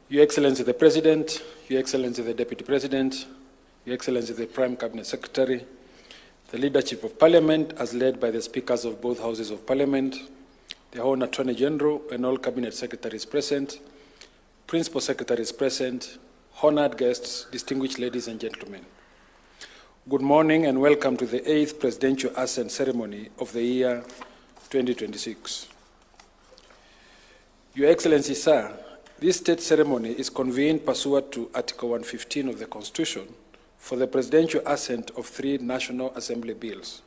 Your Excellency the President, Your Excellency the Deputy President, Your Excellency the Prime Cabinet Secretary, the Leadership of Parliament as led by the Speakers of both Houses of Parliament, the Hon. Attorney General and all Cabinet Secretaries present, Principal Secretaries present, honored guests, distinguished ladies and gentlemen. Good morning and welcome to the 8th Presidential Ascent Ceremony of the year 2026. Your Excellency, sir, this state ceremony is convened pursuant to Article 115 of the Constitution for the presidential assent of 3 National Assembly bills.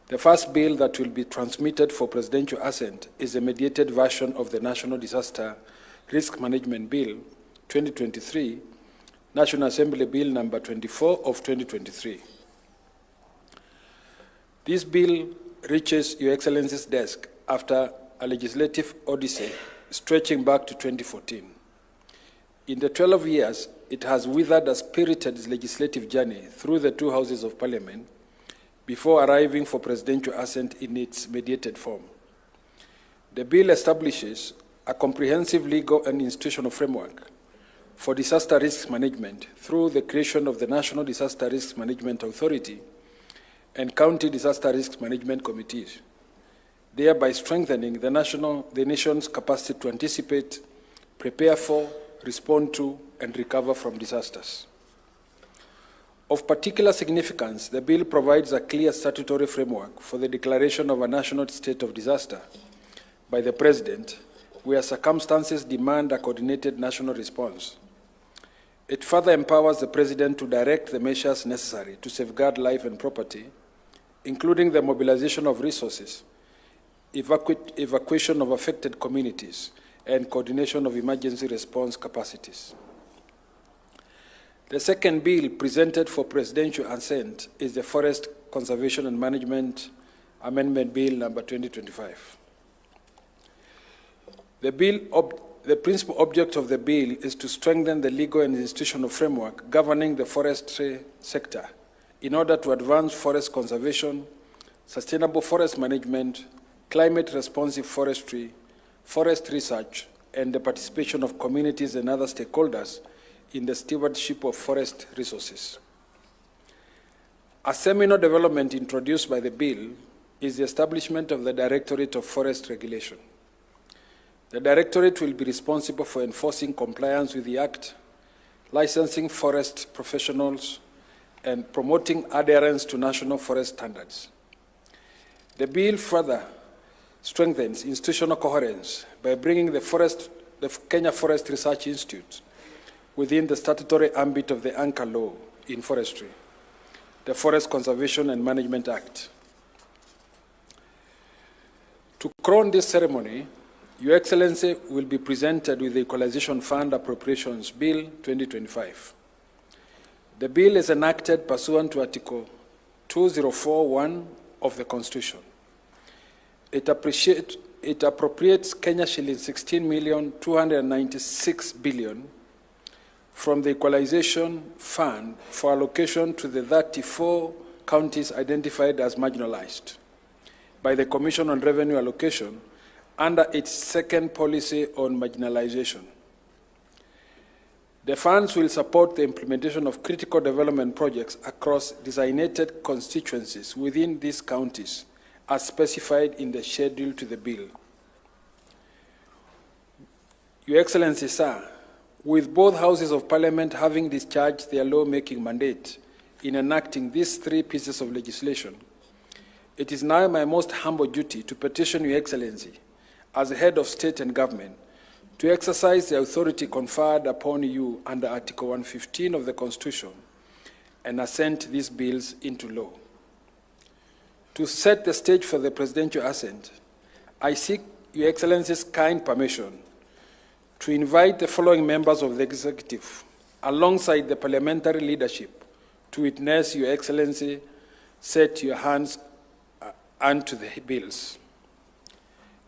The first bill that will be transmitted for presidential assent is a mediated version of the National Disaster Risk Management Bill 2023, National Assembly Bill number 24 of 2023. This bill reaches Your Excellency's desk after a legislative odyssey stretching back to 2014. In the 12 years, it has withered a spirited legislative journey through the 2 Houses of Parliament before arriving for presidential assent in its mediated form. The bill establishes a comprehensive legal and institutional framework for disaster risk management through the creation of the National Disaster Risk Management Authority and County Disaster Risk Management Committees, thereby strengthening the nation's capacity to anticipate, prepare for, respond to, and recover from disasters. Of particular significance, the bill provides a clear statutory framework for the declaration of a national state of disaster by the President, where circumstances demand a coordinated national response. It further empowers the President to direct the measures necessary to safeguard life and property, including the mobilization of resources, evacuation of affected communities, and coordination of emergency response capacities. The second bill presented for presidential assent is the Forest Conservation and Management Amendment Bill number 2025. The principal object of the bill is to strengthen the legal and institutional framework governing the forestry sector in order to advance forest conservation, sustainable forest management, climate-responsive forestry, forest research, and the participation of communities and other stakeholders in the stewardship of forest resources. A seminal development introduced by the bill is the establishment of the Directorate of Forest Regulation. The Directorate will be responsible for enforcing compliance with the Act, licensing forest professionals, and promoting adherence to national forest standards. The bill further strengthens institutional coherence by bringing the Kenya Forest Research Institute within the statutory ambit of the anchor law in forestry, the Forest Conservation and Management Act. To crown this ceremony, Your Excellency will be presented with the Equalization Fund Appropriations Bill 2025. The bill is enacted pursuant to Article 2041 of the Constitution. It appropriates Kenya shillings 16,296 billion from the Equalization Fund for allocation to the 34 counties identified as marginalized by the Commission on Revenue Allocation under its second policy on marginalization. The funds will support the implementation of critical development projects across designated constituencies within these counties as specified in the schedule to the bill. Your Excellency, sir, with both Houses of Parliament having discharged their lawmaking mandate in enacting these 3 pieces of legislation, it is now my most humble duty to petition Your Excellency, as head of state and government, to exercise the authority conferred upon you under Article 115 of the Constitution and assent these bills into law. To set the stage for the presidential assent, I seek Your Excellency's kind permission to invite the following members of the Executive, alongside the parliamentary leadership, to witness Your Excellency set your hands unto the bills.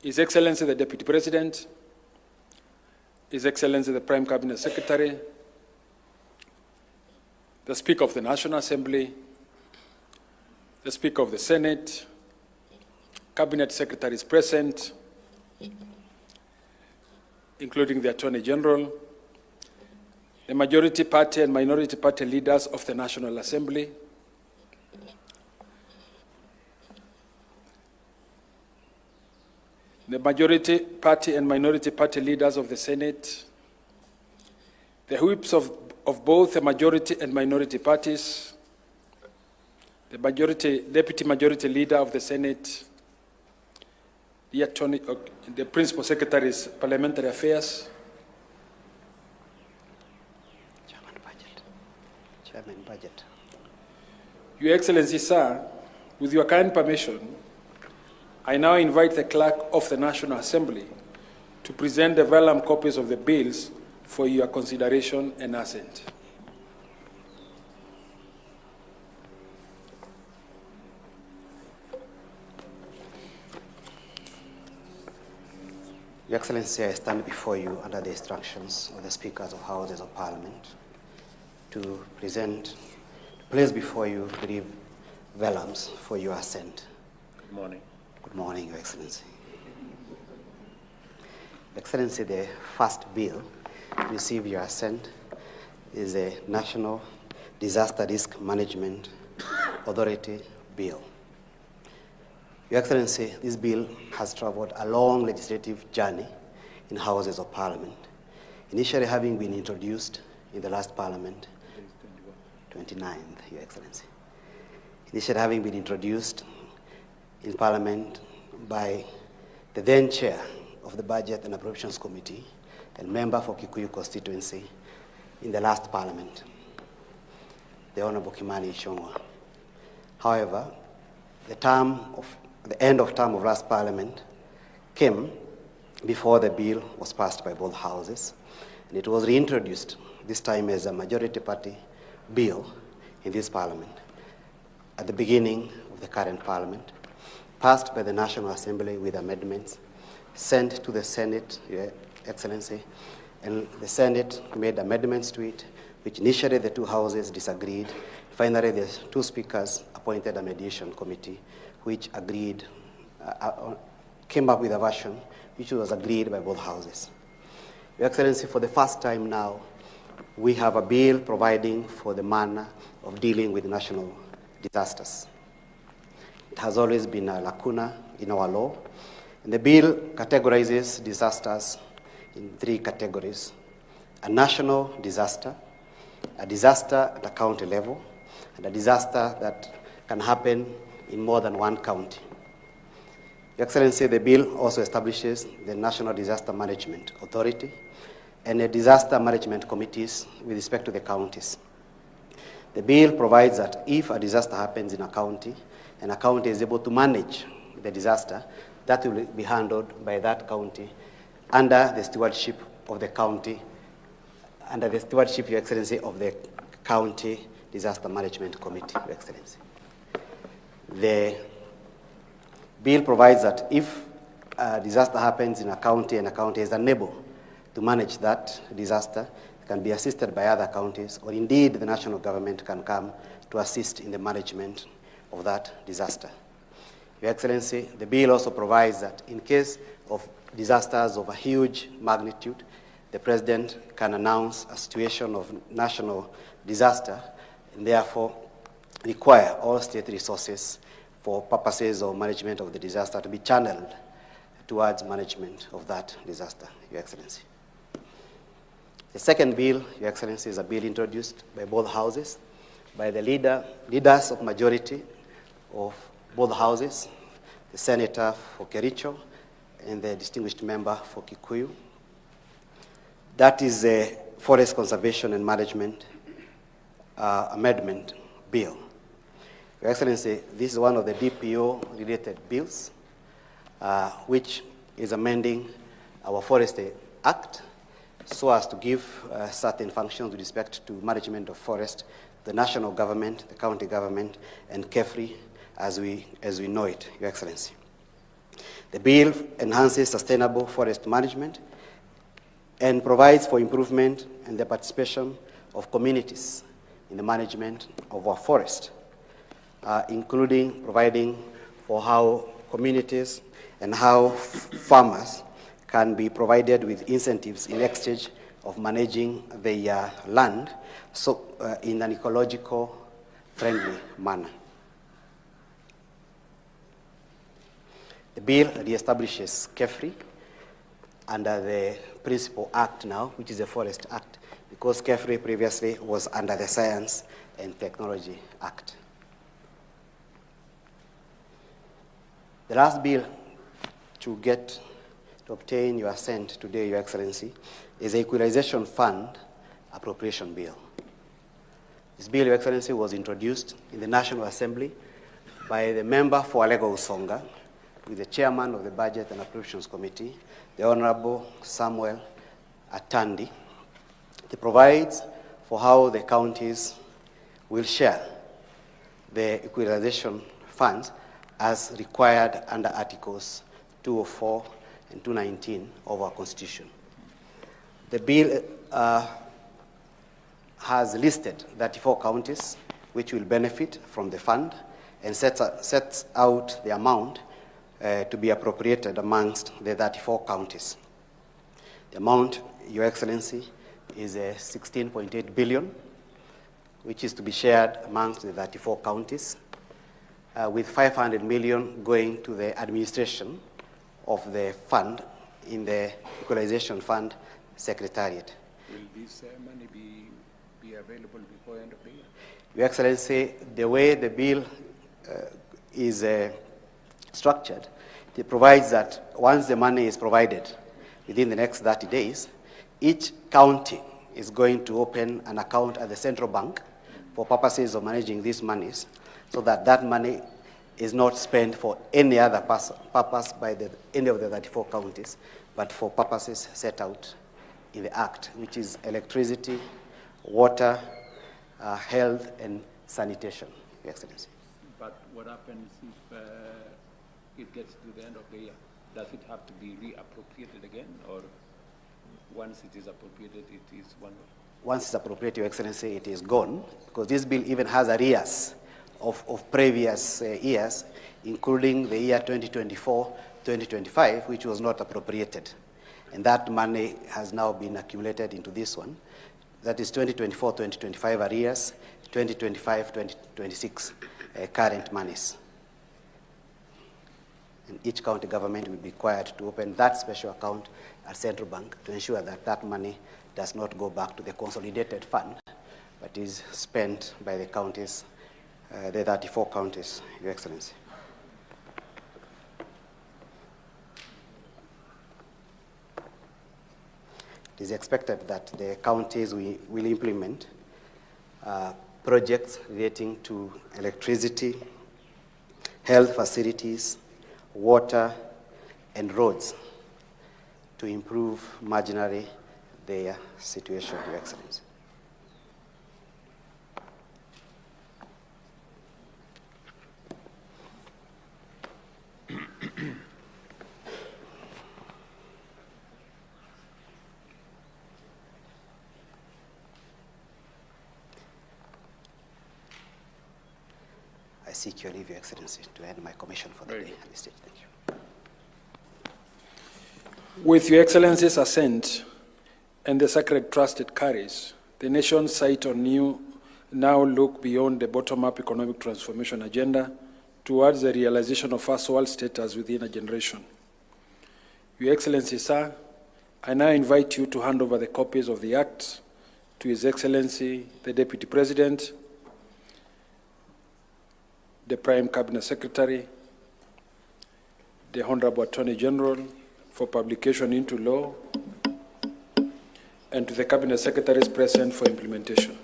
His Excellency the Deputy President, His Excellency the Prime Cabinet Secretary, the Speaker of the National Assembly, the Speaker of the Senate, Cabinet Secretaries present, including the Attorney General, the majority party and minority party leaders of the National Assembly, the majority party and minority party leaders of the Senate, the whips of both the majority and minority parties, the deputy majority leader of the Senate, the principal secretaries, parliamentary affairs, Chairman, budget. Your Excellency, sir, with your kind permission, I now invite the clerk of the National Assembly to present the vellum copies of the bills for your consideration and assent. Your Excellency, I stand before you under the instructions of the Speakers of Houses of Parliament to place before you 3 vellums for your assent. Good morning. Good morning, Your Excellency. Your Excellency, the first bill to receive your assent is a National Disaster Risk Management Authority bill. Your Excellency, this bill has traveled a long legislative journey in Houses of Parliament, initially having been introduced in the last Parliament, 29th, Your Excellency. Initially having been introduced in Parliament by the then chair of the Budget and Appropriations Committee and member for Kikuyu constituency in the last Parliament, the Honorable Kimani Ichung'wah. However, the end of term of last Parliament came before the bill was passed by both houses, and it was reintroduced, this time as a majority party bill in this Parliament at the beginning of the current Parliament, passed by the National Assembly with amendments, sent to the Senate, Your Excellency, and the Senate made amendments to it, which initially the 2 houses disagreed. Finally, the 2 speakers appointed a mediation committee, which agreed, came up with a version which was agreed by both houses. Your Excellency, for the first time now, we have a bill providing for the manner of dealing with national disasters. It has always been a lacuna in our law, and the bill categorizes disasters in 3 categories: a national disaster, a disaster at a county level, and a disaster that can happen in more than 1 county. Your Excellency, the bill also establishes the National Disaster Management Authority and a disaster management committees with respect to the counties. The bill provides that if a disaster happens in a county and a county is able to manage the disaster, that will be handled by that county under the stewardship of the county, under the stewardship, Your Excellency, of the County Disaster Management Committee, Your Excellency. The bill provides that if a disaster happens in a county and a county is unable to manage that disaster, it can be assisted by other counties, or indeed the national government can come to assist in the management of that disaster. Your Excellency, the bill also provides that in case of disasters of a huge magnitude, the President can announce a situation of national disaster and therefore require all state resources for purposes of management of the disaster to be channeled towards management of that disaster, Your Excellency. The second bill, Your Excellency, is a bill introduced by both houses, by the leaders of majority of both houses, the Senator for Kericho and the distinguished member for Kikuyu. That is a Forest Conservation and Management Amendment Bill. Your Excellency, this is one of the DPO-related bills, which is amending our Forestry Act so as to give certain functions with respect to management of forest, the national government, the county government, and KEFRI as we know it, Your Excellency. The bill enhances sustainable forest management and provides for improvement and the participation of communities in the management of our forest, including providing for how communities and how farmers can be provided with incentives in exchange of managing their land in an ecological friendly manner. The bill reestablishes KEFRI under the Principal Act now, which is the Forest Act, because KEFRI previously was under the Science and Technology Act. The last bill to obtain your assent today, Your Excellency, is the Equalization Fund Appropriation Bill. This bill, Your Excellency, was introduced in the National Assembly by the member for Alego Usonga, with the chairman of the Budget and Appropriations Committee, the Honorable Samuel Atandi. It provides for how the counties will share the equalization funds as required under Articles 204 and 219 of our Constitution. The bill has listed 34 counties which will benefit from the fund and sets out the amount to be appropriated amongst the 34 counties. The amount, Your Excellency, is 16.8 billion, which is to be shared amongst the 34 counties, with 500 million going to the administration of the fund in the Equalization Fund Secretariat. Will this money be available before end of the year? Your Excellency, the way the bill is structured, it provides that once the money is provided within the next 30 days, each county is going to open an account at the central bank for purposes of managing these monies, so that that money is not spent for any other purpose by any of the 34 counties, but for purposes set out in the Act, which is electricity, water, health, and sanitation, Your Excellency. But what happens if it gets to the end of the year? Does it have to be reappropriated again, or once it is appropriated, it is one? Once it's appropriated, Your Excellency, it is gone, because this bill even has arrears of previous years, including the year 2024, 2025, which was not appropriated. And that money has now been accumulated into this one. That is 2024, 2025 arrears, 2025, 2026 current monies. And each county government will be required to open that special account at Central Bank to ensure that that money does not go back to the consolidated fund, but is spent by the counties, the 34 counties, Your Excellency. It is expected that the counties will implement projects relating to electricity, health facilities, water, and roads to improve marginally their situation, Your Excellency. I seek your leave, Your Excellency, to end my commission for the day at this stage. Thank you. With Your Excellency's assent and the sacred trust it carries, the nation's sight on you now look beyond the bottom-up economic transformation agenda towards the realization of first world status within a generation. Your Excellency, sir, I now invite you to hand over the copies of the Act to His Excellency, the Deputy President, the Prime Cabinet Secretary, the Honorable Attorney General, for publication into law, and to the Cabinet Secretaries present for implementation.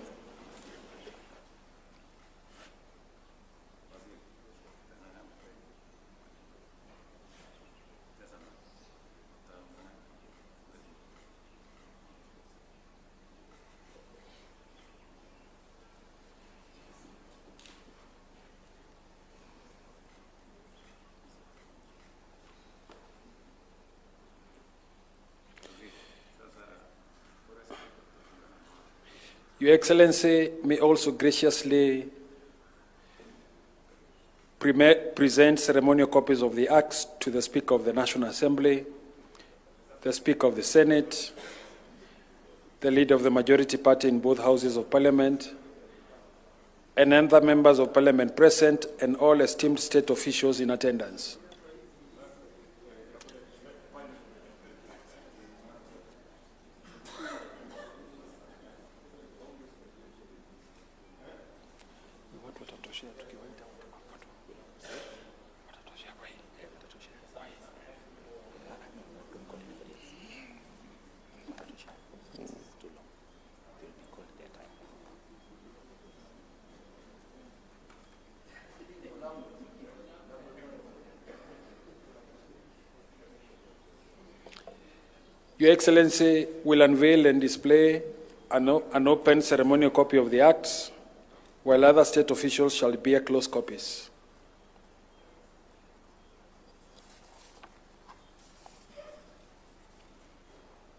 Your Excellency may also graciously present ceremonial copies of the Acts to the Speaker of the National Assembly, the Speaker of the Senate, the leader of the majority party in both houses of parliament, and other members of parliament present, and all esteemed state officials in attendance. Your Excellency will unveil and display an open ceremonial copy of the Acts, while other state officials shall bear close copies.